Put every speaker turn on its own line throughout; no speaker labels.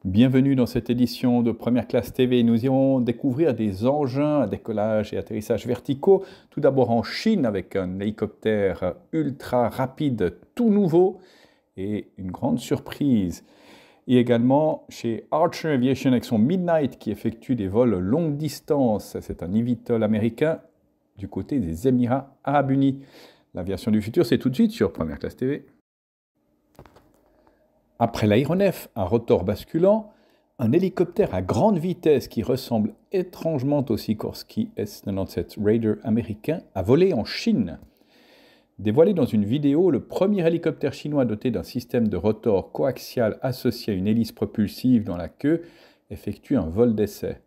Bienvenue dans cette édition de Première Classe TV. Nous irons découvrir des engins à décollage et atterrissage verticaux. Tout d'abord en Chine avec un hélicoptère ultra rapide tout nouveau et une grande surprise. Et également chez Archer Aviation avec son Midnight qui effectue des vols longue distance. C'est un eVTOL américain du côté des Émirats Arabes Unis. L'aviation du futur, c'est tout de suite sur Première Classe TV. Après l'aéronef à rotor basculant, un hélicoptère à grande vitesse qui ressemble étrangement au Sikorsky S-97 Raider américain a volé en Chine. Dévoilé dans une vidéo, le premier hélicoptère chinois doté d'un système de rotor coaxial associé à une hélice propulsive dans la queue effectue un vol d'essai.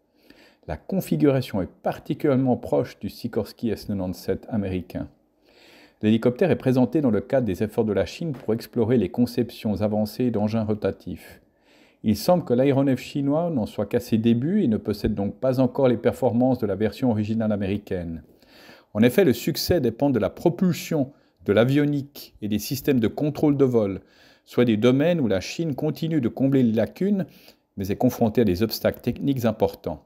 La configuration est particulièrement proche du Sikorsky S-97 américain. L'hélicoptère est présenté dans le cadre des efforts de la Chine pour explorer les conceptions avancées d'engins rotatifs. Il semble que l'aéronef chinois n'en soit qu'à ses débuts et ne possède donc pas encore les performances de la version originale américaine. En effet, le succès dépend de la propulsion, de l'avionique et des systèmes de contrôle de vol, soit des domaines où la Chine continue de combler les lacunes, mais est confrontée à des obstacles techniques importants.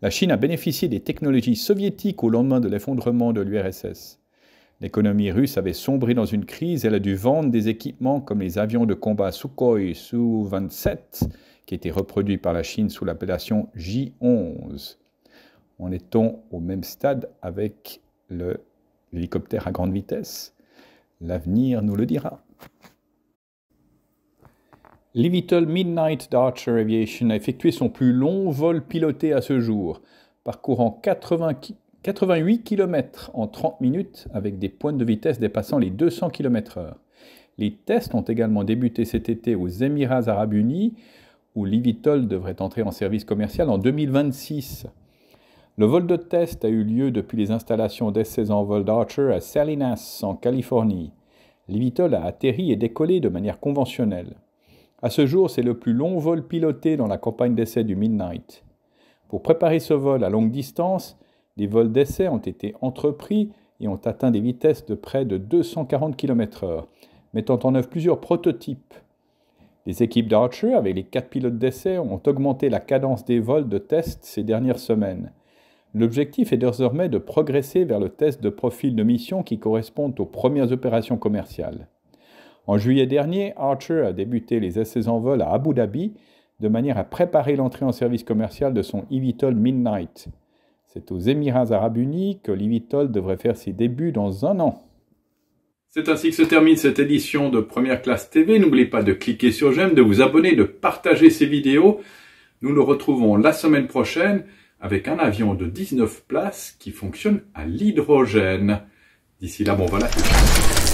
La Chine a bénéficié des technologies soviétiques au lendemain de l'effondrement de l'URSS. L'économie russe avait sombré dans une crise et elle a dû vendre des équipements comme les avions de combat Sukhoi Su-27, qui étaient reproduits par la Chine sous l'appellation J-11. En est-on au même stade avec l'hélicoptère à grande vitesse? L'avenir nous le dira. L'eVTOL Midnight d'Archer Aviation a effectué son plus long vol piloté à ce jour, parcourant 88 km en 30 minutes avec des pointes de vitesse dépassant les 200 km/h. Les tests ont également débuté cet été aux Émirats Arabes Unis, où l'eVTOL devrait entrer en service commercial en 2026. Le vol de test a eu lieu depuis les installations d'essais en vol d'Archer à Salinas, en Californie. L'eVTOL a atterri et décollé de manière conventionnelle. À ce jour, c'est le plus long vol piloté dans la campagne d'essai du Midnight. Pour préparer ce vol à longue distance, des vols d'essai ont été entrepris et ont atteint des vitesses de près de 240 km/h, mettant en œuvre plusieurs prototypes. Les équipes d'Archer, avec les 4 pilotes d'essai, ont augmenté la cadence des vols de test ces dernières semaines. L'objectif est désormais de progresser vers le test de profil de mission qui correspondent aux premières opérations commerciales. En juillet dernier, Archer a débuté les essais en vol à Abu Dhabi, de manière à préparer l'entrée en service commercial de son eVTOL Midnight. C'est aux Émirats Arabes Unis que l'eVTOL devrait faire ses débuts dans un an. C'est ainsi que se termine cette édition de Première Classe TV. N'oubliez pas de cliquer sur j'aime, de vous abonner, de partager ces vidéos. Nous nous retrouvons la semaine prochaine avec un avion de 19 places qui fonctionne à l'hydrogène. D'ici là, bon vol à tous.